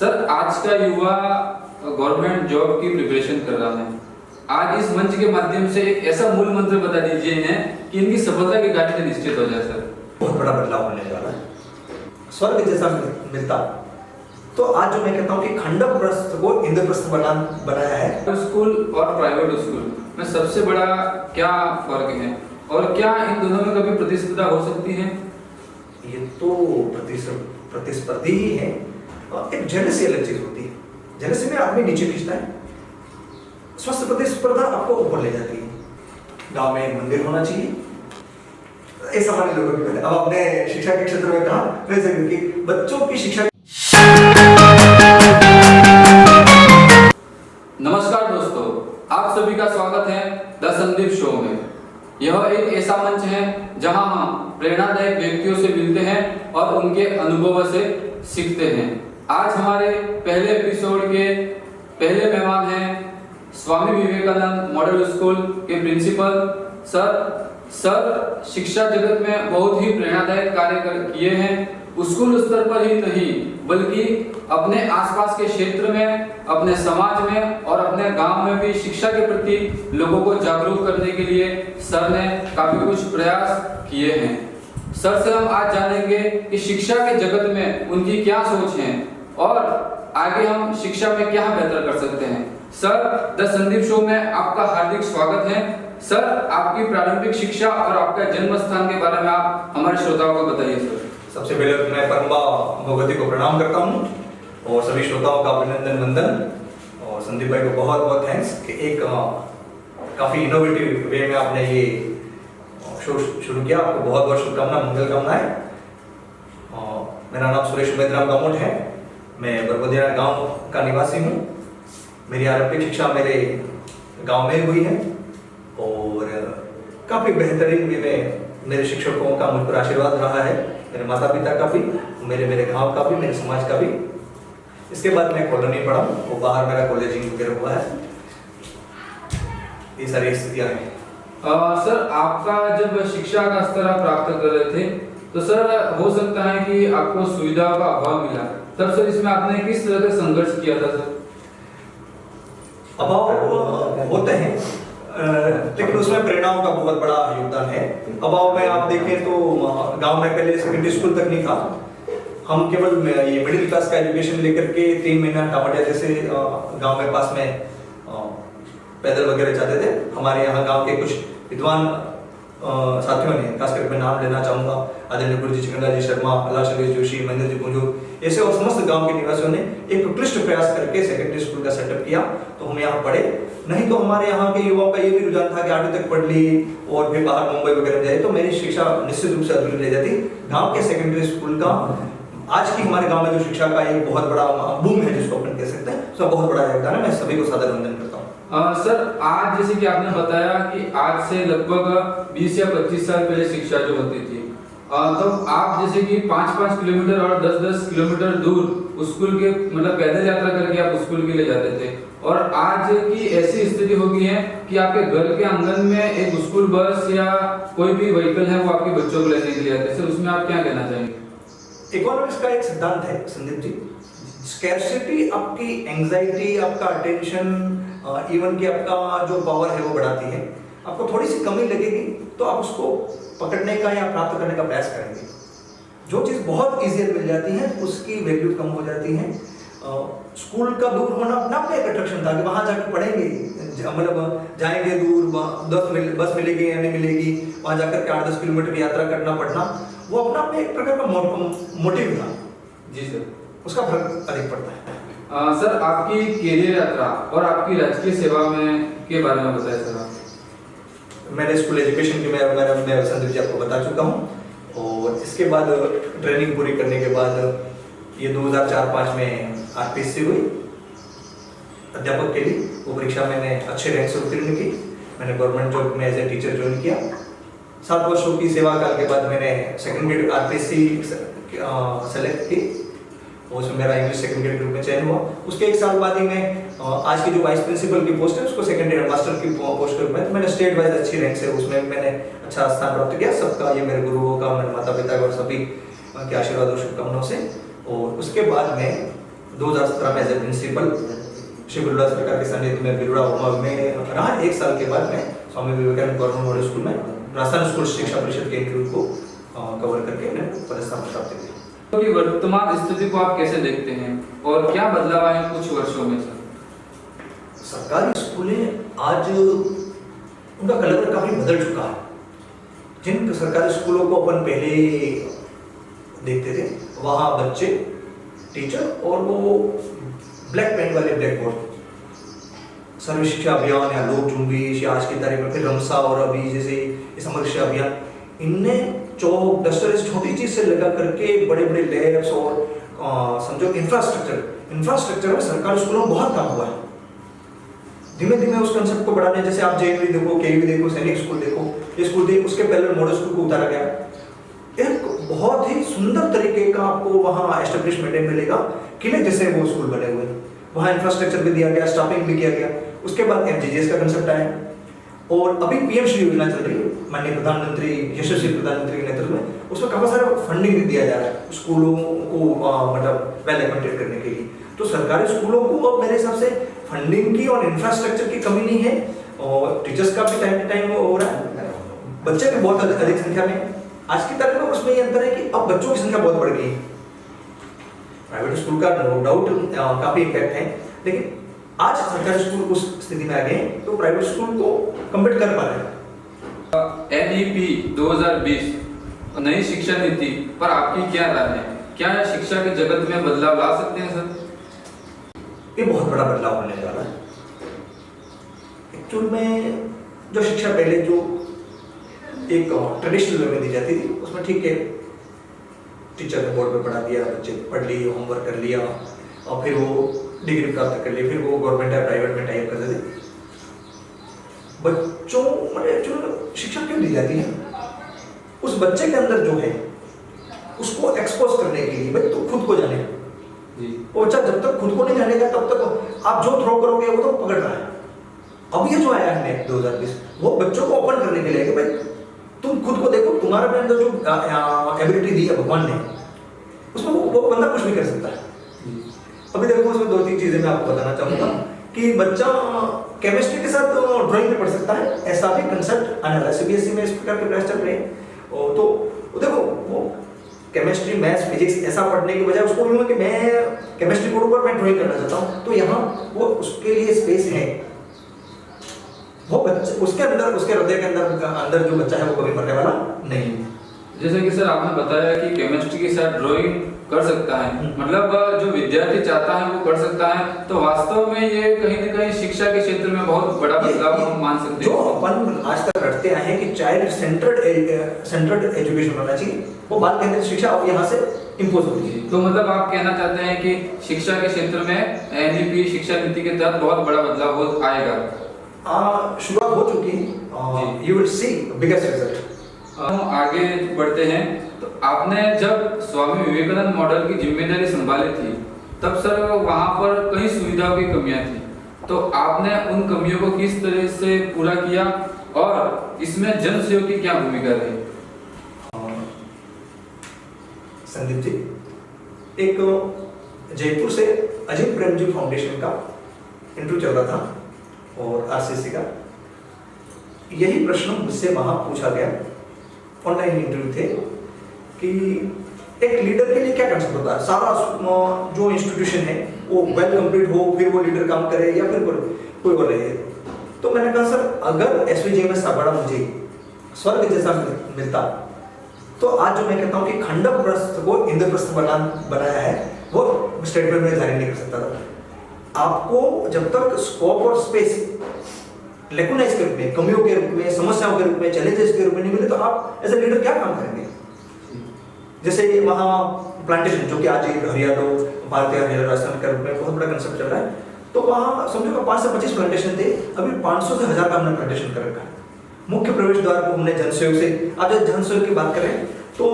Sir, आज का युवा गवर्नमेंट जॉब की प्रिपरेशन कर रहा है। आज इस मंच के माध्यम से एक ऐसा मूल मंत्र बता दीजिए इन्हें कि इनकी सफलता की गारंटी निश्चित हो जाए। सर, बहुत बड़ा बदलाव होने वाला है, स्वर्ग जैसा मिलता। तो आज जो मैं कहता हूँ कि खंडप्रस्थ को इंद्रप्रस्थ बनाया है। स्कूल और प्राइवेट स्कूल में सबसे बड़ा क्या फर्क है और क्या इन दोनों में कभी प्रतिस्पर्धा हो सकती है? ये तो प्रतिस्पर्धी ही है। एक जेलसी अलग चीज होती है। जेलसी में आदमी नीचे खींचता है, स्वस्थ प्रतिस्पर्धा आपको ऊपर ले जाती है। गांव में एक मंदिर होना चाहिए, ये सामान्य लोगों की बात है। अब आपने शिक्षा के क्षेत्र में कहा, वैसे कि बच्चों की शिक्षा। नमस्कार दोस्तों, आप सभी का स्वागत है द संदीप शो में। यह एक ऐसा मंच है जहां हम प्रेरणादायक व्यक्तियों से मिलते हैं और उनके अनुभवों से सीखते हैं। आज हमारे पहले एपिसोड के पहले मेहमान हैं स्वामी विवेकानंद मॉडल स्कूल के प्रिंसिपल सर शिक्षा जगत में बहुत ही प्रेरणादायक कार्य किए हैं। स्कूल स्तर पर ही नहीं बल्कि अपने आसपास के क्षेत्र में, अपने समाज में और अपने गांव में भी शिक्षा के प्रति लोगों को जागरूक करने के लिए सर ने काफी कुछ प्रयास किए हैं। सर से हम आज जानेंगे कि शिक्षा के जगत में उनकी क्या सोच है और आगे हम शिक्षा में क्या बेहतर कर सकते हैं। सर, द संदीप शो में आपका हार्दिक स्वागत है। सर, आपकी प्रारंभिक शिक्षा और आपका जन्म स्थान के बारे में आप हमारे श्रोताओं को बताइए। सर, सबसे पहले मैं परम्बा भगवती को प्रणाम करता हूँ और सभी श्रोताओं का अभिनंदन वंदन। और संदीप भाई को बहुत बहुत थैंक्स कि एक काफ़ी इनोवेटिव वे में आपने ये शो शुरू किया। आपको बहुत बहुत शुभकामनाएं, मंगल कामनाएं। मेरा नाम सुरेश उमेदराम गामोट है। मैं बरबदिया गांव का निवासी हूँ। मेरी आरंभिक शिक्षा मेरे गांव में हुई है और काफ़ी बेहतरीन वे में मेरे शिक्षकों का मुझ पर आशीर्वाद रहा है, मेरे माता पिता का भी, मेरे गांव का भी, मेरे समाज का भी। इसके बाद मैं कॉलोनी पढ़ा और बाहर मेरा कॉलेजिंग वगैरह हुआ है। ये सारी स्थितियाँ हैं। सर, आपका जब शिक्षा का स्तर आप प्राप्त कर रहे थे तो सर हो सकता है कि आपको सुविधाओं का अभाव मिला, तब सर इसमें आपने किस तरह का संघर्ष किया था? सर, अभाव होते हैं लेकिन उसमें प्रेरणाओं का बहुत बड़ा योगदान है। अभाव में आप देखें तो गांव में पहले सेकेंडरी स्कूल तक नहीं था। हम केवल ये मिडिल क्लास का एजुकेशन लेकर के 3 महीना टामाटिया जैसे गांव में पास में पैदल वगैरह जाते थे। हमारे यहाँ गांव के कुछ विद्वान साथियों ने, खासकर मैं नाम लेना चाहूँगा, आदरणीय गुरु जी चिकनलाल जी शर्मा, अल्लाह शरीफ जोशी, महेंद्र जी कुंजू, ऐसे और समस्त गांव के निवासियों ने एक उत्कृष्ट प्रयास करके सेकेंडरी स्कूल का सेटअप किया। तो हम यहाँ पढ़े। नहीं तो हमारे यहाँ के युवाओं का ये भी रुझान था कि 8वीं तक पढ़ ली और फिर बाहर मुंबई वगैरह जाए, तो मेरी शिक्षा निश्चित रूप से अधूरी रह जाती। गाँव के सेकेंडरी स्कूल का आज की हमारे गाँव में जो शिक्षा का एक बहुत बड़ा बूम है जिसको अपन कह सकते हैं, उसका बहुत बड़ा योगदान है। मैं सभी को सादर वंदन करता हूँ। सर, आज जैसे कि आपने बताया कि आज से लगभग 20 या 25 साल पहले शिक्षा जो होती थी, तो आप जैसे कि 5-5 किलोमीटर और 10-10 किलोमीटर दूर स्कूल के मतलब पैदल यात्रा करके आप स्कूल के लिए जाते थे, और आज की ऐसी स्थिति हो गई है कि आपके घर के आंगन में एक स्कूल बस या कोई भी व्हीकल है वो आपके बच्चों को लेने के लिए आते हैं। सर, उसमें आप क्या कहना चाहेंगे? इकोनॉमिक्स का एक सिद्धांत है संदीप जी, स्कैर्सिटी आपकी एंजाइटी, आपका अटेंशन, इवन कि आपका जो पावर है वो बढ़ाती है। आपको थोड़ी सी कमी लगेगी तो आप उसको पकड़ने का या प्राप्त करने का प्रयास करेंगे। जो चीज़ बहुत ईजियर मिल जाती है उसकी वैल्यू कम हो जाती है। स्कूल का दूर होना अपना अपना एक अट्रैक्शन था कि वहाँ जाकर पढ़ेंगे, मतलब जाएंगे दूर, बस मिलेगी या नहीं मिलेगी, वहाँ जाकर के 8-10 किलोमीटर यात्रा करना पड़ना, वो अपना अपने एक प्रकार का मोटिव था। जी सर, उसका फर्क अधिक पड़ता है। सर, आपकी कैरियर यात्रा और आपकी राजकीय सेवा में के बारे में बताएं सर। मैंने स्कूल एजुकेशन की मैं संदीप जी आपको बता चुका हूँ। और इसके बाद ट्रेनिंग पूरी करने के बाद ये 2004-05 में आरपीएससी हुई अध्यापक के लिए। वो परीक्षा मैंने अच्छे रैंक से उत्तीर्ण की। मैंने गवर्नमेंट जॉब में एज ए टीचर ज्वाइन किया। 7 वर्षों की सेवा काल के बाद मैंने सेकेंड ग्रेड आरपीएससी सेलेक्ट की। उसमें मेरा इंग्लिश सेकंड ग्रेड ग्रुप में चयन हुआ। उसके 1 साल बाद ही मैं आज की जो वाइस प्रिंसिपल की पोस्ट है उसको सेकंड ईयर मास्टर की पोस्ट में मैंने स्टेट वाइज अच्छी रैंक से उसमें मैंने अच्छा स्थान प्राप्त किया। सबका ये मेरे गुरुओं का, मेरे माता पिता का और सभी के आशीर्वाद और शुभकामनाओं से। और उसके बाद में 2017 में एज ए प्रिंसिपल श्री बिरुड़ा सरकार के सानिध्य में बिरुड़ा होम में रहा। 1 साल के बाद मैं Swami Vivekananda government model school में राजस्थान स्कूल शिक्षा परिषद के इंटरव्यू को कवर करके मैंने पदस्थापना प्राप्त की। तो ये वर्तमान स्थिति को आप कैसे देखते हैं और क्या बदलाव आए कुछ वर्षों में सर? सरकारी स्कूलें आज उनका कलर काफी बदल चुका है। जिन सरकारी स्कूलों को अपन पहले देखते थे वहाँ बच्चे, टीचर और वो ब्लैक पेन वाले ब्लैक बोर्ड, सर्व शिक्षा अभियान या लोक जुम्बिश या आज की तारीख में फिर रमसा और अभी जैसे समग्र शिक्षा अभियान, इनने चौक डस्टर इस छोटी चीज से लगा करके बड़े बड़े लैब्स और समझो इंफ्रास्ट्रक्चर में सरकारी स्कूलों में बहुत काम हुआ है। धीमे धीमे उस कंसेप्ट को बढ़ाने, जैसे आप जेएनवी देखो, केवी देखो, सैनिक स्कूल देखो, ये स्कूल देखो, उसके पहले मॉडल स्कूल को उतारा गया। एक बहुत ही सुंदर तरीके का आपको वहाँ एस्टेब्लिशमेंट मिलेगा, किले जैसे वो स्कूल बने हुए, वहाँ इंफ्रास्ट्रक्चर भी दिया गया, स्टाफिंग भी किया गया। उसके बाद एमजीजीएस का कंसेप्ट आया और अभी पीएम श्री योजना चल रही है, माननीय प्रधानमंत्री, यशस्वी प्रधानमंत्री के नेतृत्व में, उसमें काफी सारा फंडिंग भी दिया जा रहा है स्कूलों को मतलब वेल एक्वेंटेड करने के लिए। तो सरकारी स्कूलों को अब मेरे हिसाब से फंडिंग की और इंफ्रास्ट्रक्चर की कमी नहीं है और टीचर्स का भी टाइम टू टाइम हो रहा है, बच्चे भी बहुत अधिक संख्या में। आज की तारीख में उसमें ये अंतर है कि अब बच्चों की संख्या बहुत बढ़ गई है। प्राइवेट स्कूल का नो डाउट काफी इम्पैक्ट है, लेकिन आज सरकारी स्कूल उस स्थिति में आ गए तो प्राइवेट स्कूल को कम्पीट कर पा रहे हैं। NEP 2020 नई शिक्षा नीति पर आपकी क्या राय है? क्या शिक्षा के जगत में बदलाव ला सकते हैं सर? ये बहुत बड़ा बदलाव होने वाला है। एक्चुअल में जो शिक्षा पहले जो एक ट्रेडिशनल वे में दी जाती थी उसमें ठीक है, टीचर ने बोर्ड पे पढ़ा दिया, बच्चे पढ़ लिए, होमवर्क कर लिया और फिर वो डिग्री प्राप्त कर ली, फिर वो गवर्नमेंट या प्राइवेट में टाइप करते थे। बच्चों मतलब एक्चुअली शिक्षा क्यों दी जाती है? उस बच्चे के अंदर जो है उसको एक्सपोज करने के लिए, भाई तो खुद को जाने। वो बच्चा जब तक खुद को नहीं जानेगा तब तक आप जो थ्रो करोगे वो तो पकड़ रहा है। अब ये जो आया है 2020 वो बच्चों को ओपन करने के लिए कि भाई तुम खुद को देखो, तुम्हारे अंदर जो एबिलिटी दी है भगवान ने, उसमें वो बंदा कुछ भी कर सकता है। अभी देखो उसमें 2-3 चीजें मैं आपको बताना चाहूंगा कि बच्चा केमिस्ट्री के साथ ड्राइंग भी पढ़ सकता है, ऐसा भी कंसेप्ट आने वाला है। सीबीएसई में इस प्रकार के प्रयास चल रहे हैं। और तो देखो वो केमिस्ट्री, मैथ्स, फिजिक्स ऐसा पढ़ने की बजाय उसको यूं है कि मैं केमिस्ट्री पढ़ूं पर मैं ड्राइंग करना चाहता हूं, तो यहाँ वो उसके लिए स्पेस है। वो बच्चे उसके अंदर, उसके हृदय के अंदर जो बच्चा है वो कभी मरने वाला नहीं है। जैसे कि सर आपने बताया कि केमिस्ट्री के साथ ड्राइंग कर सकता है, मतलब जो विद्यार्थी चाहता है वो कर सकता है, तो वास्तव में ये कहीं न कहीं शिक्षा के क्षेत्र में बहुत बड़ा बदलाव हम मान सकते हैं। जो अपन आज तक रटते आए हैं कि चाइल्ड सेंटर्ड एजुकेशन होना चाहिए, वो बाल केंद्रित शिक्षा अब यहाँ से इम्पोज होती है। तो मतलब आप कहना चाहते हैं कि शिक्षा के क्षेत्र में NEP शिक्षा नीति के तहत बहुत बड़ा बदलाव आएगा? शुरुआत हो चुकी है, you will see biggest result. हम आगे बढ़ते हैं, तो आपने जब स्वामी विवेकानंद मॉडल की जिम्मेदारी संभाली थी तब सर वहाँ पर कई सुविधाओं की कमियां थी, तो आपने उन कमियों को किस तरह से पूरा किया और इसमें जन सहयोग की क्या भूमिका रही? संदीप जी, एक जयपुर से अजय प्रेम जी फाउंडेशन का इंटरव्यू चल रहा था और आरसीसी का यही प्रश्न मुझसे वहां पूछा गया, ऑनलाइन इंटरव्यू थे कि एक लीडर के लिए क्या कंसेप्ट होता है, सारा जो इंस्टीट्यूशन है वो वेल कंप्लीट हो फिर वो लीडर काम करे या फिर कोई और रहे। तो मैंने कहा सर अगर एसवीजेएमएस का बड़ा मुझे स्वर्ग जैसा मिलता तो आज जो मैं कहता हूँ कि खंडक प्रस्थ को इंद्रप्रस्थ बनाया है वो स्टेटमेंट में जारी नहीं कर सकता था। आपको जब तक स्कोप और स्पेस लेकुनाइज के रूप में, कमियों के रूप में, समस्याओं के रूप में, चैलेंजेस के रूप में नहीं मिले तो आप एज ए लीडर क्या काम करेंगे? जैसे वहाँ प्लांटेशन जो कि आज हरियाणा भारतीय हरियाणा राजस्थान के रूप में बहुत बड़ा कंसेप्ट चल रहा है, तो वहाँ समझो 5 से 25 प्लांटेशन थे, अभी 500 से 1000 का हमने प्लांटेशन कर रखा है। मुख्य प्रवेश द्वार को हमने जनसहयोग से, आप जब जनसहयोग की बात करें तो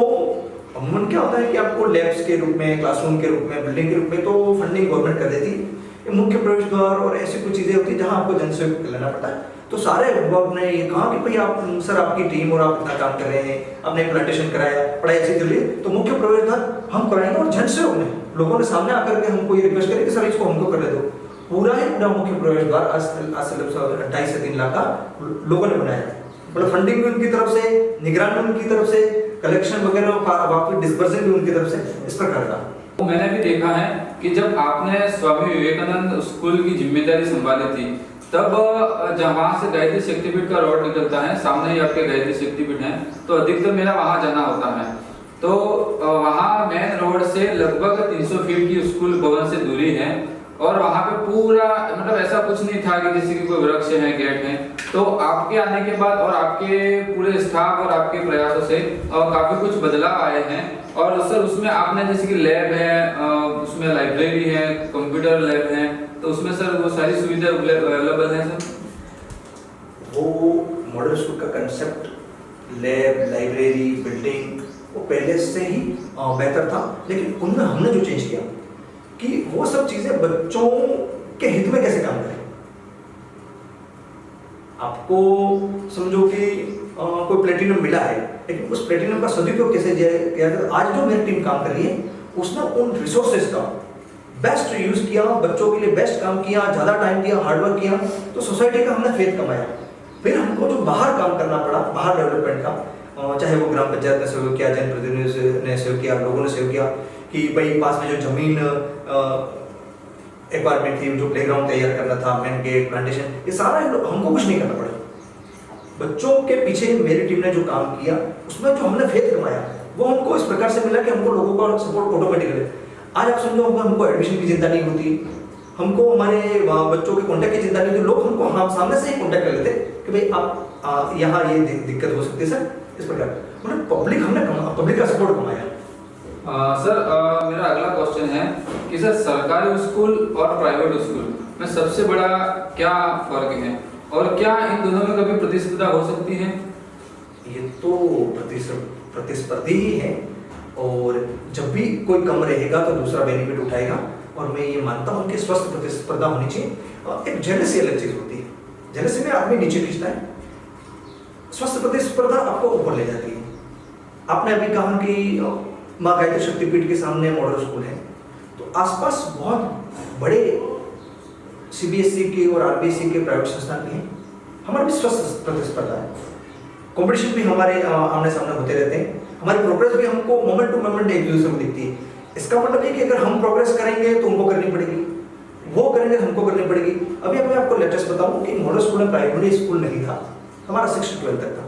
अमूमन क्या होता है कि आपको लैब्स के रूप में, क्लासरूम के रूप में, बिल्डिंग के रूप में तो फंडिंग गवर्नमेंट कर देती है। मुख्य प्रवेश द्वार और ऐसी कुछ चीजें होती है जहाँ आपको जनसहयोग लेना पड़ता है। तो सारे अभिभावक ने ये कहा कि भाई आप सर आपकी टीम और आप इतना काम कर रहे हैं, आपने प्लांटेशन कराया, पढ़ाई अच्छी कर ली, तो मुख्य प्रवेश द्वार हम कराएंगे और जनसहयोग में लोगों ने सामने आकर के हमको ये रिक्वेस्ट करी कि सर इसको हमको कर दो। पूरा ही पूरा मुख्य प्रवेश द्वार आज से 2.5 से 3 लाख का लोगों ने बनाया। मतलब फंडिंग भी उनकी तरफ से, निगरानी उनकी तरफ से, कलेक्शन वगैरह वापस डिस्बर्सिंग भी उनकी तरफ से, इस प्रकार का। तो मैंने भी देखा है कि जब आपने स्वामी विवेकानंद स्कूल की जिम्मेदारी संभाली थी, तब जहाँ से गायत्री शक्तिपीठ का रोड निकलता है, सामने ही आपके गायत्री शक्तिपीठ है, तो अधिकतर मेरा वहाँ जाना होता है। तो वहाँ मेन रोड से लगभग 300 फीट की स्कूल भवन से दूरी है, और वहाँ पे पूरा मतलब ऐसा कुछ नहीं था कि किसी की कोई वृक्ष है, गेट है। तो आपके आने के बाद और आपके पूरे स्टाफ और आपके प्रयासों से काफी कुछ बदलाव आए हैं। और सर उसमें आपने जैसे कि लैब है, उसमें लाइब्रेरी है, कंप्यूटर लैब है, तो उसमें सर वो सारी सुविधा अवेलेबल है सर? वो मॉडल स्कूल का कंसेप्ट, लैब, लाइब्रेरी, बिल्डिंग, वो पहले से ही बेहतर था, लेकिन उनमें हमने जो चेंज किया कि वो सब चीजें बच्चों के हित में कैसे काम करें। आपको समझो कि कोई प्लेटिनम मिला है, लेकिन उस प्लेटिनम का सदुपयोग कैसे किया जाए। आज जो मेरी टीम काम कर रही है, उसने उन रिसोर्सेज का बेस्ट यूज किया, बच्चों के लिए बेस्ट काम किया, ज्यादा टाइम दिया, हार्डवर्क किया, तो सोसाइटी का हमने फेथ कमाया। फिर हमको जो बाहर काम करना पड़ा, बाहर डेवलपमेंट का, चाहे वो ग्राम पंचायत ने सहयोग किया, जनप्रतिनिधियों ने सहयोग किया, लोगों ने सहयोग किया कि भाई पास में जो जमीन एक्वायरमेंट थी, जो प्लेग्राउंड तैयार करना था, मेन गेट, प्लांटेशन, ये सारा हमको कुछ नहीं करना पड़ा। बच्चों के पीछे मेरी टीम ने जो काम किया, उसमें जो हमने फेथ कमाया, वो हमको इस प्रकार से मिला कि हमको लोगों का सपोर्ट ऑटोमेटिकली। आज आप समझो हमको एडमिशन की चिंता नहीं होती, हमको हमारे बच्चों के कॉन्टैक्ट की चिंता नहीं होती। लोग हमको हम सामने से ही कॉन्टैक्ट कर लेते कि भाई आप यहाँ ये दिक्कत हो सकती है सर, इस प्रकार मतलब हमने पब्लिक का सपोर्ट कमाया। सर मेरा अगला क्वेश्चन है कि सर सरकारी स्कूल और प्राइवेट स्कूल में सबसे बड़ा क्या फर्क है, और क्या इन दोनों में कभी प्रतिस्पर्धा हो सकती है? ये तो प्रतिस्पर्धी ही है, और जब भी कोई कम रहेगा तो दूसरा बेनिफिट उठाएगा। और मैं ये मानता हूँ कि स्वस्थ प्रतिस्पर्धा होनी चाहिए। एक जेलसी अलग चीज होती है, जेलसी में आदमी नीचे खींचता है, स्वस्थ प्रतिस्पर्धा आपको ऊपर ले जाती है। आपने अभी कहा कि माँ गायत्री शक्तिपीठ के सामने मॉडल स्कूल है, तो आसपास बहुत बड़े सीबीएसई के और आरबीएसई के प्राइवेट संस्थान भी हैं। हमारे भी स्वस्थ प्रतिस्पर्धा है, कंपटीशन भी हमारे आमने सामने होते रहते हैं। हमारी प्रोग्रेस भी हमको मोमेंट टू मोमेंट एक दूसरे को दिखती है। इसका मतलब है कि अगर हम प्रोग्रेस करेंगे तो उनको करनी पड़ेगी, वो करेंगे तो हमको करनी पड़ेगी। अभी मैं आपको लेटेस्ट बताऊं कि मॉडल स्कूल में प्राइमरी स्कूल नहीं था, हमारा 6 से 12 तक था,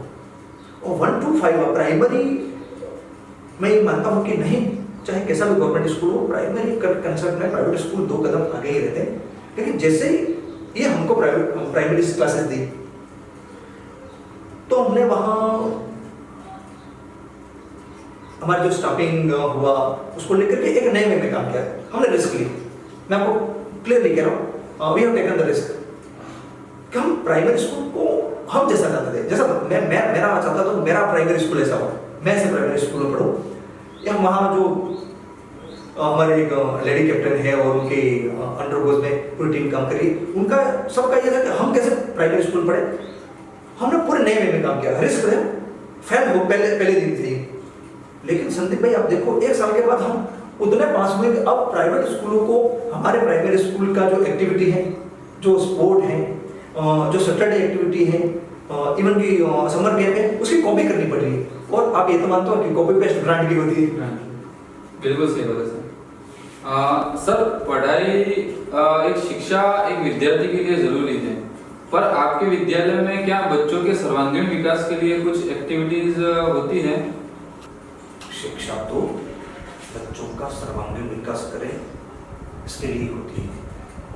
और 1 to 5 प्राइमरी मैं ये मानता हूँ कि नहीं, चाहे कैसा भी गवर्नमेंट स्कूल हो, प्राइमरी कंसेप्ट में प्राइवेट स्कूल 2 कदम आगे ही रहते हैं। लेकिन जैसे ही ये हमको प्राइमरी क्लासेस दी, तो हमने वहाँ हमारा जो स्टाफिंग हुआ उसको लेकर के एक नए वे में काम किया। हमने रिस्क ली, मैं आपको क्लियरली कह रहा हूँ, we have taken the risk कि हम प्राइमरी स्कूल को हम जैसा चाहते थे, जैसा मेरा चाहता था मेरा प्राइमरी स्कूल ऐसा हो, मैं ऐसे प्राइमरी स्कूल में पढ़ूँ। या वहाँ जो हमारे एक लेडी कैप्टन है और उनके अंडरगोज में पूरी टीम काम करी, उनका सबका ये था कि हम कैसे प्राइमरी स्कूल पढ़े। हमने पूरे नए वे में काम किया, रिस्क है, फेल हो पहले दिन थे। लेकिन संदीप भाई आप देखो, 1 साल के बाद हम उतने पास हुए कि अब प्राइवेट स्कूलों को हमारे प्राइमरी स्कूल का जो एक्टिविटी है, जो स्पोर्ट है, जो सैटरडे एक्टिविटी है, इवन की समर कैंप है, उसकी कॉपी करनी पड़ रही है। और आप ये तो मानते हो कि कॉपी पेस्ट ब्रांड की होती है। बिल्कुल सही बात है सर। सर पढ़ाई एक शिक्षा एक विद्यार्थी के लिए जरूरी है, पर आपके विद्यालय में क्या बच्चों के सर्वांगीण विकास के लिए कुछ एक्टिविटीज होती है? शिक्षा तो बच्चों का सर्वांगीण विकास करे, इसके लिए होती है।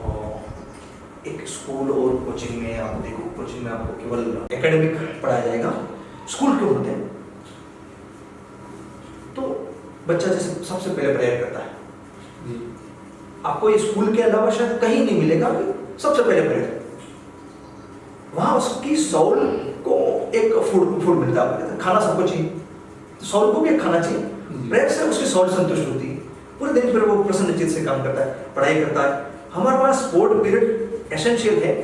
और एक स्कूल और कोचिंग में आप देखो, कोचिंग में आपको केवल एकेडमिक पढ़ाया जाएगा, स्कूल के होते हैं तो बच्चा जैसे सबसे पहले प्रेयर करता है, आपको ये स्कूल के अलावा शायद कहीं नहीं मिलेगा कि सबसे पहले प्रेयर। वहां उसकी सोल को एक फूड मिलता है, खाना सबको चाहिए, तो सोल को भी एक खाना चाहिए। प्रेयर से उसकी सोल संतुष्ट होती है, पूरे दिन फिर वो प्रसन्न चित्त से काम करता है, पढ़ाई करता है। हमारे पास स्पोर्ट पीरियड एसेंशियल है,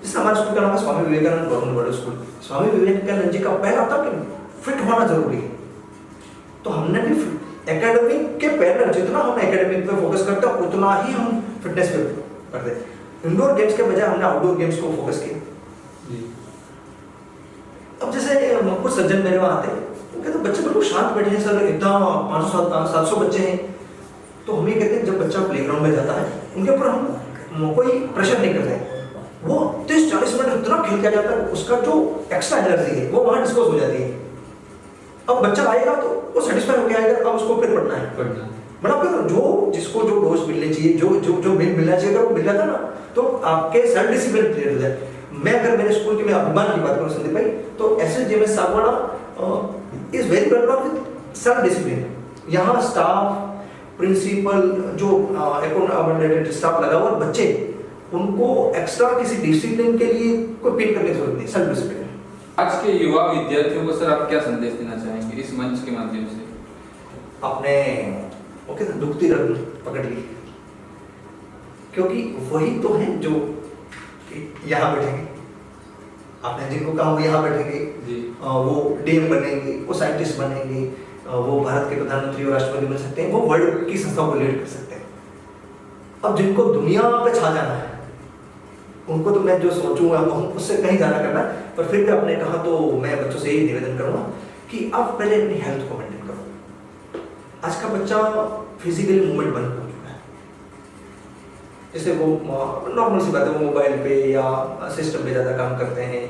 जिससे हमारे स्कूल का नाम है Swami Vivekananda government model school. Swami Vivekananda ji का पहला था कि फिट होना जरूरी है, तो हमने भी एकेडमिक के पैरेलल जितना हम एकेडमिक पे फोकस करते हैं उतना ही हम फिटनेस पे करते हैं। इंडोर गेम्स के बजाय हमने आउटडोर गेम्स को फोकस किया। अब जैसे कुछ सज्जन मेरे वहाँ आते हैं, वो कहते बच्चे बिल्कुल शांत बैठे हैं सर, इतना 500-700 बच्चे हैं। तो हम ये कहते हैं जब बच्चा प्लेग्राउंड में जाता है उनके ऊपर हम कोई प्रेशर नहीं करते, वो 30-40 मिनट इतना खेल किया जाता है, उसका जो एक्स्ट्रा एनर्जी है वो वहाँ डिस्पोज हो जाती है। अब बच्चा आएगा तो वो सेटिस्फाई होकर आएगा, अब उसको फिर पढ़ना है। मतलब फिर जो जिसको जो डोज मिलनी चाहिए, जो मिलना चाहिए, अगर वो मिल जाता ना तो आपके सेल्फ डिसिप्लिन क्लियर हो जाए। मैं अगर मेरे स्कूल के मैं अभिमान की बात करूं संदीप भाई, तो SSJMS Sagwara is very well known with self discipline. यहाँ स्टाफ, प्रिंसिपल, जो अकोमोडेटेड स्टाफ लगा हुआ, बच्चे उनको एक्स्ट्रा किसी डिसिप्लिन के लिए कोई पिन करने की जरूरत नहीं, सेल्फ डिसिप्लिन। आज के युवा विद्यार्थियों को सर आप क्या संदेश देना चाहेंगे इस मंच के माध्यम से? आपने ओके दुखती रग पकड़ ली, क्योंकि वही तो हैं जो यहाँ बैठेंगे। आपने जिनको कहा वो यहाँ बैठेंगे, वो DM बनेंगे, वो साइंटिस्ट बनेंगे, वो भारत के प्रधानमंत्री और राष्ट्रपति बन सकते हैं, वो वर्ल्ड की संस्थाओं को लीड कर सकते हैं। अब जिनको दुनिया पे छा जाना है उनको तो मैं जो सोचूंगा वो उससे कहीं जाना करना है, पर फिर भी आपने कहा तो मैं बच्चों से यही निवेदन करूंगा कि आप पहले अपनी हेल्थ को मेंटेन करो। आज का बच्चा फिजिकली मूवमेंट बंद हो चुका है, जैसे वो नॉर्मल सी बात है, वो मोबाइल पे या सिस्टम पे ज़्यादा काम करते हैं,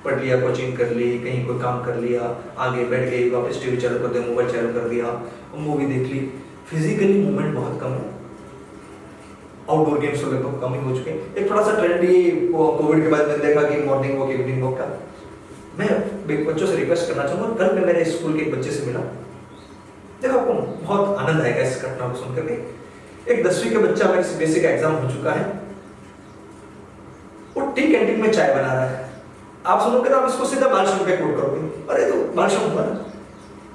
पढ़ लिया, कोचिंग कर ली, कहीं कोई काम कर लिया, आगे बैठ गए, वापस TV चालू कर दिया, मोबाइल चालू कर दिया, मूवी देख ली, फिजिकली मूवमेंट बहुत कम है। आउटडोर गेम्स तो लगभग कम ही हो चुके हैं। एक थोड़ा सा ट्रेंड ये कोविड के बाद मैंने देखा कि मॉर्निंग वॉक, इवनिंग वॉक का मैं बच्चों से रिक्वेस्ट करना चाहूँगा। कल मैं मेरे स्कूल के एक बच्चे से मिला, देखो आपको बहुत आनंद आएगा इस घटना को सुनकर के। एक 10वीं का बच्चा, मेरे CBSE का एग्जाम हो चुका है, वो टी कैंटीन में चाय बना रहा है। आप सुनोगे तो आप इसको सीधा बाल श्रम पे कोट करोगे, अरे तो बाल श्रम हुआ ना,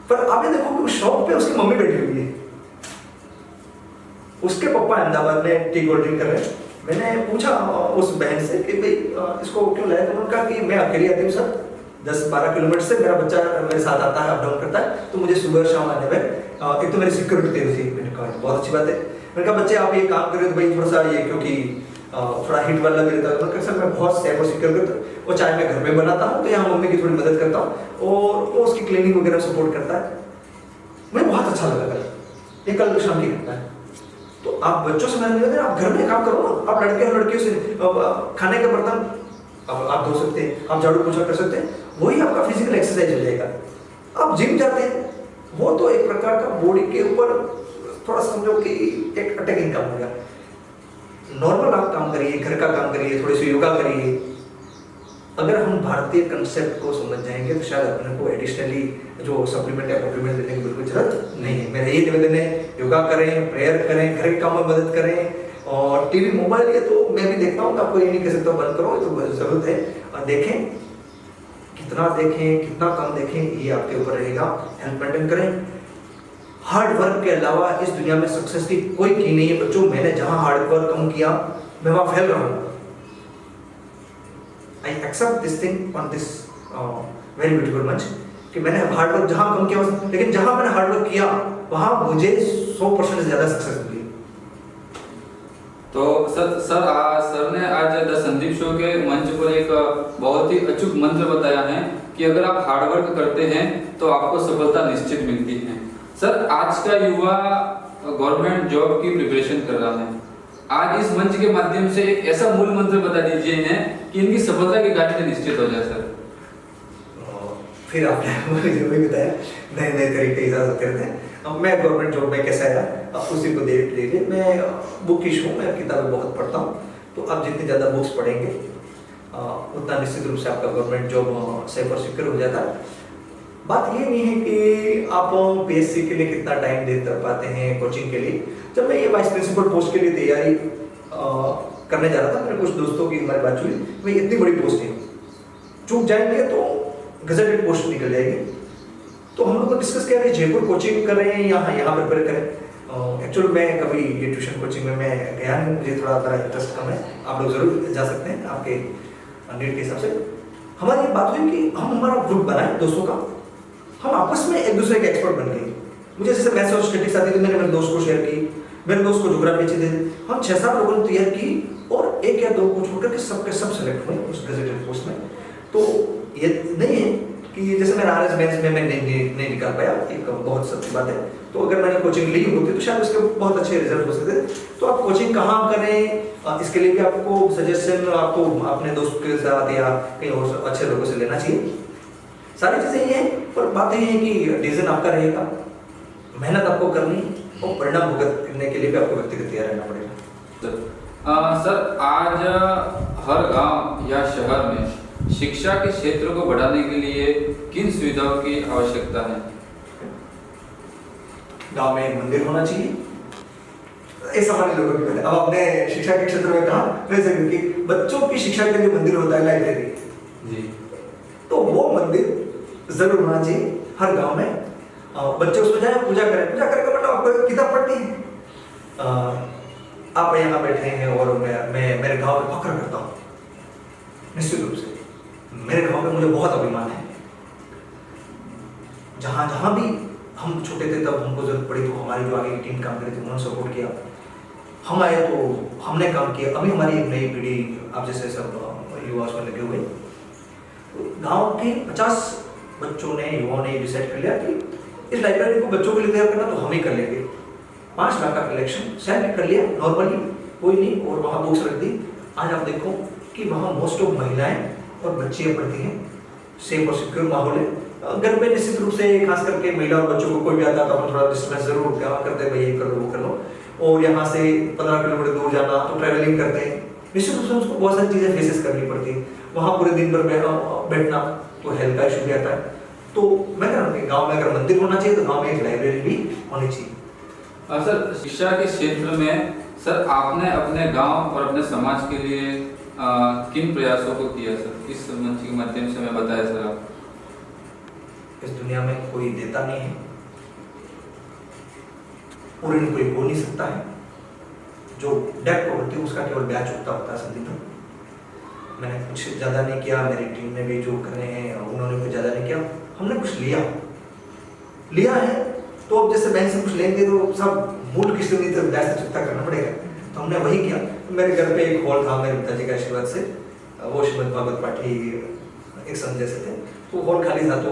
पर आप ये देखो कि उस शॉप पे उसकी मम्मी बैठी हुई है, उसके पापा अहमदाबाद में टी कोल्ड ड्रिंक कर रहे हैं। मैंने पूछा उस बहन से कि भाई इसको क्यों लाया, तो उन्होंने कहा कि मैं अकेली आती हूँ सर, 10-12 किलोमीटर से मेरा बच्चा मेरे साथ आता है, अप डाउन करता है, तो मुझे सुबह शाम आने में एक तो मेरी सिक्योरिटी देनी थी। मैंने कहा बहुत अच्छी बात है। मैंने कहा बच्चे आप ये काम करें तो भाई थोड़ा सा ये, क्योंकि थोड़ा हिट वाला भी रहता है। मैंने कहा सर मैं बहुत सेफ और सिक्योर करता हूँ, वो चाय मैं घर में बनाता हूँ, तो यहाँ मम्मी की थोड़ी मदद करता हूँ और वो उसकी क्लीनिंग वगैरह सपोर्ट करता है। मुझे बहुत अच्छा लगा कल, ये कल शाम की घटना है। तो आप बच्चों से मैंने निवेदन, आप घर में काम करो ना, आप लड़के और लड़कियों से खाने का बर्तन अब आप धो सकते हैं, आप झाड़ू पोछा कर सकते हैं, वही आपका फिजिकल एक्सरसाइज हो जाएगा। आप जिम जाते हैं, वो तो एक प्रकार का बॉडी के ऊपर थोड़ा समझो कि एक अटैकिंग काम हो गया। नॉर्मल आप काम करिए, घर का काम करिए, थोड़ी सी योगा करिए। अगर हम भारतीय कंसेप्ट को समझ जाएंगे तो शायद अपने को एडिशनली जो सप्लीमेंट या कॉम्प्लीमेंट देने की बिल्कुल जरूरत नहीं है। मेरा ये निवेदन है, योगा करें, प्रेयर करें, घर के काम में मदद करें। और टीवी मोबाइल ये तो मैं भी देखता हूँ, आपको ये नहीं कह सकता बंद करो, तो जरूरत है। और देखें, कितना देखें कितना कम देखें ये आपके ऊपर रहेगा। हेल्थ मेंटेन करें। हार्ड वर्क के अलावा इस दुनिया में सक्सेस की कोई की नहीं है बच्चों। मैंने जहां हार्ड वर्क कम किया मैं वहां फेल रहा हूं। I accept this thing on this very beautiful मंच कि मैंने हार्ड वर्क जहां कम किया, लेकिन जहां मैंने हार्ड वर्क किया वहां मुझे 100% से ज्यादा सक्सेस मिली। तो सर ने आज द संदीप शो के मंच पर एक बहुत ही अचूक मंत्र बताया है कि अगर आप हार्ड वर्क करते हैं तो आपको सफलता निश्चित मिलती है। सर, आज का युवा गवर्नमेंट जॉब की प्रिपरेशन कर रहा है, आज इस मंच के माध्यम से एक ऐसा मूल मंत्र बता दीजिए इन्हें कि इनकी सफलता की गारंटी निश्चित हो जाए। सर फिर आपने मुझे वही बताया, नए नए तरीके इजाज़ होते रहते हैं। अब मैं गवर्नमेंट जॉब में कैसा आया अब उसी को देख लीजिए। मैं बुकिश हूँ, मैं किताबें बहुत पढ़ता हूँ, तो आप जितनी ज़्यादा बुक्स पढ़ेंगे उतना निश्चित रूप से आपका गवर्नमेंट जॉब सेफ और सिक्योर हो जाता है। बात ये नहीं है कि आप PSC के लिए कितना टाइम दे पाते हैं, कोचिंग के लिए। जब मैं ये वाइस प्रिंसिपल पोस्ट के लिए तैयारी करने जा रहा था, मेरे कुछ दोस्तों की हमारी बात हुई, भाई इतनी बड़ी पोस्ट है, चूक जाएंगे तो गजेटेड पोस्ट निकल जाएगी। तो हम लोग को डिस्कस किया कि जयपुर कोचिंग करें या यहाँ प्रिपेयर करें। एक्चुअली मैं कभी ये ट्यूशन कोचिंग में मैं गया नहीं, मुझे थोड़ा ज़रा इंटरेस्ट कम है। आप लोग जरूर जा सकते हैं आपके नीड के हिसाब से। हमारी ये बात हुई कि हम हमारा ग्रुप बनाएं दोस्तों का, हम आपस में एक दूसरे के एक्सपर्ट बन गए। मुझे जैसे मैथ्स और स्टैटिस्टिक्स आती थी, मैंने मेरे दोस्त को शेयर की, मेरे दोस्त को ज्योग्राफी अच्छी थी, हम 6-7 लोगों ने तैयार की और 1 या 2 को छोड़ करके सबके सब सेलेक्ट हुए उस गजेटेड पोस्ट में। तो ये नहीं है कि जैसे मेरा आरएस मेंस में मैं नहीं निकाल पाया, एक बहुत सच्ची बात है। तो अगर मैंने कोचिंग ली होती तो शायद उसके बहुत अच्छे रिजल्ट हो सकते थे। तो आप कोचिंग कहाँ करें, इसके लिए भी आपको सजेशन आपको अपने दोस्त के साथ या कहीं और अच्छे लोगों से लेना चाहिए। सारी चीजें ये हैं, पर बात ये है कि डिसीजन आपका रहेगा, मेहनत आपको करनी और परिणाम भुगत करने के लिए भी आपको व्यक्तिगत तैयार रहना पड़ेगा। सर, आज हर गांव या शहर में शिक्षा के क्षेत्र को बढ़ाने के लिए किन सुविधाओं की आवश्यकता है? गांव में एक मंदिर होना चाहिए, ये सामान्य लोगों की बात है। अब आपने शिक्षा के क्षेत्र में कहा, वैसे कि बच्चों की शिक्षा के लिए मंदिर होता है लाइब्रेरी जी, तो वो मंदिर जरूर होना चाहिए हर गांव में। बच्चे उसमें जाए, पूजा करें। पूजा करने का मतलब आपको किताब पढ़नी है। आप यहाँ बैठे हैं और मैं मेरे गांव में फख्र करता हूँ, निश्चित रूप से मेरे गांव में मुझे बहुत अभिमान है। जहां जहां भी हम छोटे थे तब हमको जरूरत पड़ी तो हमारी जो आगे की टीम काम करी थी उन्होंने सपोर्ट किया, हम आए तो हमने काम किया। अभी हमारी एक नई पीढ़ी आप जैसे सब युवा उसमें लगे हुए, गांव के 50 बच्चों ने, युवाओं ने डिसाइड कर लिया कि इस लाइब्रेरी को बच्चों के लिए तैयार करना तो हम ही कर लेंगे। 5 लाख का कलेक्शन शायद कर लिया नॉर्मली, कोई नहीं, और वहाँ बुक्स रख दी। आज आप देखो कि वहाँ मोस्ट ऑफ महिलाएं और बच्चियाँ पढ़ती हैं, सेफ और सिक्योर माहौल है। घर में निश्चित रूप से खास करके महिला और बच्चों को कोई भी आता तो हम थोड़ा डिस्टर्बेंस जरूर करते हैं, भाई ये कर लो वो कर लो, और यहाँ से 15 किलोमीटर दूर जाना तो ट्रैवलिंग करते हैं, निश्चित रूप से उसको बहुत सारी चीज़ें फेसेस करनी पड़ती है। वहाँ पूरे दिन भर बैठना तो हेल्थ का इशू भी आता है। तो मैं कह रहा हूँ कि गाँव में अगर मंदिर होना चाहिए तो गाँव में एक लाइब्रेरी भी होनी चाहिए। सर, शिक्षा के क्षेत्र में सर आपने अपने गांव और अपने समाज के लिए किन प्रयासों को किया सर? इस मंच के माध्यम से मैं बताया सर आप। इस दुनिया में कोई देता नहीं है, पूर्ण कोई हो नहीं सकता है। जो डेट होती है उसका केवल ब्याज चुकता होता है संदीप। मैंने कुछ ज़्यादा नहीं किया, मेरी टीम में भी जो कर रहे हैं उन्होंने कुछ ज़्यादा नहीं किया, हमने कुछ लिया है। तो अब जैसे बैंक से कुछ लेंगे तो सब मूल किस्त नहीं तो ब्याज से चुकता करना पड़ेगा, तो हमने वही किया। मेरे घर पे एक हॉल था मेरे पिताजी का आशीर्वाद से, वो श्रीमद भागवत पाठी एक संत जैसे थे, तो हॉल खाली था तो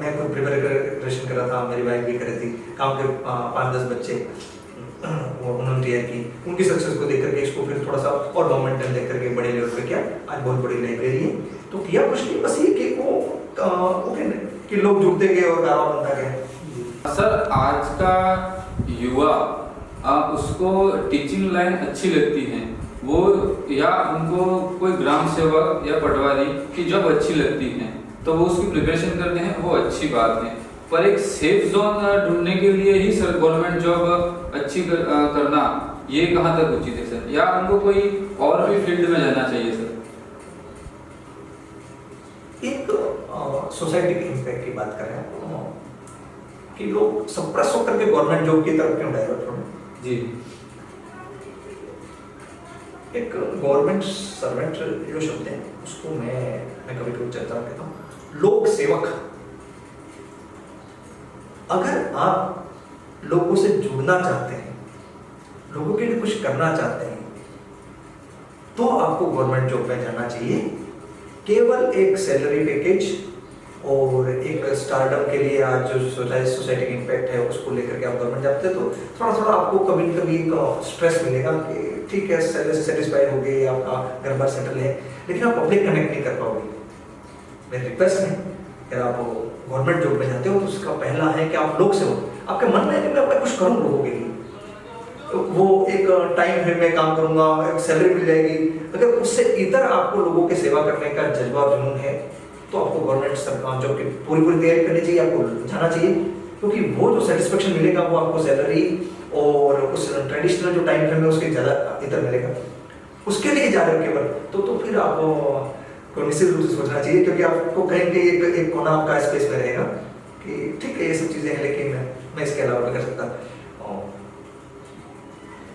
मैं खुद प्रिपरेशन कर रहा था, मेरी वाइफ भी कर रही थी। गाँव के 5-10 बच्चे वो उन्होंने तैयार की, उनकी सक्सेस को देख करके इसको फिर थोड़ा सा और मोमेंटम देख करके बड़े लेवल पे किया। आज बहुत बड़ी लाइब्रेरी है। तो किया कुछ नहीं, बस ये कि वो कि लोग जुड़ते गए और कारोबार बनता गया। सर, आज का युवा उसको टीचिंग लाइन अच्छी लगती है, वो या उनको कोई ग्राम सेवक या पटवारी की जॉब अच्छी लगती है तो वो उसकी प्रिपरेशन करते हैं, वो अच्छी बात है। पर एक सेफ जोन ढूंढने के लिए ही सर गवर्नमेंट जॉब अच्छी करना ये कहाँ तक उचित है सर, या उनको कोई और भी फील्ड में जाना चाहिए सर? एक सोसाइटी के इम्पैक्ट की बात करें कि लोग सप्रेस होकर के गवर्नमेंट जॉब की तरफ क्यों डाइवर्ट हो? जी, एक गवर्नमेंट सर्वेंट जो शब्द है उसको मैं कभी कभी चर्चा में कहता हूँ लोक सेवक। अगर आप लोगों से जुड़ना चाहते हैं, लोगों के लिए कुछ करना चाहते हैं, तो आपको गवर्नमेंट जॉब में जाना चाहिए। केवल एक सैलरी पैकेज और एक स्टार्टअप के लिए आज जो सोसाइटी का इम्पैक्ट है उसको लेकर के आप गवर्नमेंट जाते हैं तो थोड़ा थोड़ा आपको कभी न कभी स्ट्रेस मिलेगा कि ठीक है सैलरी से सेटिस्फाइड हो गए, आपका घर बार सेटल है, लेकिन आप पब्लिक कनेक्ट नहीं कर पाओगे। मेरी रिक्वेस्ट है अगर आप गवर्नमेंट जॉब में जाते हो तो उसका पहला है कि आप लोग से हो, आपके मन में है कि मैं अपना कुछ करूँ लोगों के लिए, तो वो एक टाइम फ्रेम में काम करूंगा, एक सैलरी मिल जाएगी। अगर उससे इधर आपको लोगों की सेवा करने का जज्बा और जुनून है तो आपको गवर्नमेंट सरकार जॉब की पूरी तैयारी करनी चाहिए, आपको जाना चाहिए, क्योंकि वो जो सेटिस्फेक्शन मिलेगा वो आपको सैलरी और उस ट्रेडिशनल जो टाइम फ्रेम है उसके ज़्यादा इधर मिलेगा। उसके लिए जा रहे हो केवल तो फिर आपको निश्चित रूप से सोचना चाहिए, क्योंकि आपको कहीं कहीं एक कोना आपका स्पेस में रहेगा कि ठीक है ये सब चीज़ें हैं लेकिन मैं इसके अलावा नहीं कर सकता।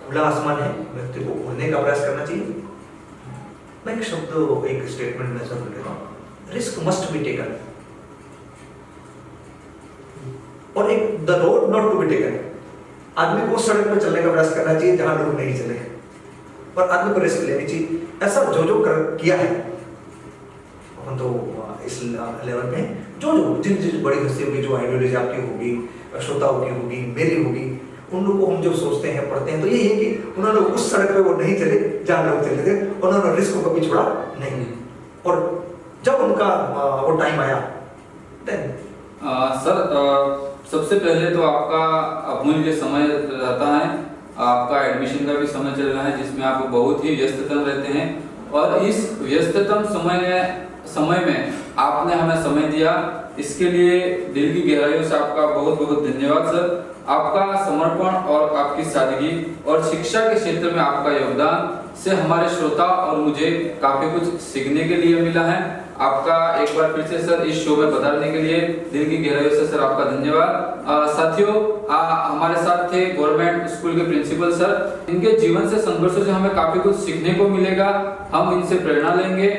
खुला आसमान है, व्यक्ति को उड़ने का प्रयास करना चाहिए। मैं एक शब्द एक स्टेटमेंट में जरूर लेता हूँ, रिस्क मस्ट बी टेकन, और एक द रोड नॉट टू भी टेकन है। आदमी को उस सड़क पर चलने का प्रयास करना चाहिए जहां लोग नहीं चले, और आदमी को रिस्क लेनी चाहिए। ऐसा जो जो किया है हम तो इस लेवल पे जो जिन बड़ी हस्ती होगी, जो आइडियोलॉजी आपकी होगी, श्रोताओं की होगी, मेरी होगी, उन लोगों को हम जब सोचते हैं, पढ़ते हैं, तो यही है कि उन्होंने उस सड़क पे वो नहीं चले जहां लोग चले थे, उन्होंने रिस्क को कभी छोड़ा नहीं, और जब उनका वो टाइम आया देन सर सबसे पहले तो आपका अमूल्य समय रहता है, आपका एडमिशन का भी समय चल रहा है जिसमें आप बहुत ही व्यस्ततम रहते हैं, और इस व्यस्ततम समय में आपने हमें समय दिया, इसके लिए दिल की गहराइयों से आपका बहुत बहुत धन्यवाद सर। आपका समर्पण और आपकी सादगी और शिक्षा के क्षेत्र में आपका योगदान से हमारे श्रोता और मुझे काफी कुछ सीखने के लिए मिला है। आपका एक बार फिर से सर इस शो में पधारने के लिए दिल की गहराइयों से सर आपका धन्यवाद। साथियों, हमारे साथ थे गवर्नमेंट स्कूल के प्रिंसिपल सर। इनके जीवन से संघर्षों से हमें काफी कुछ सीखने को मिलेगा, हम इनसे प्रेरणा लेंगे।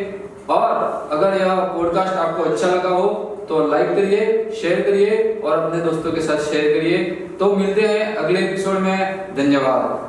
और अगर यह पॉडकास्ट आपको अच्छा लगा हो तो लाइक करिए, शेयर करिए और अपने दोस्तों के साथ शेयर करिए। तो मिलते हैं अगले एपिसोड में। धन्यवाद।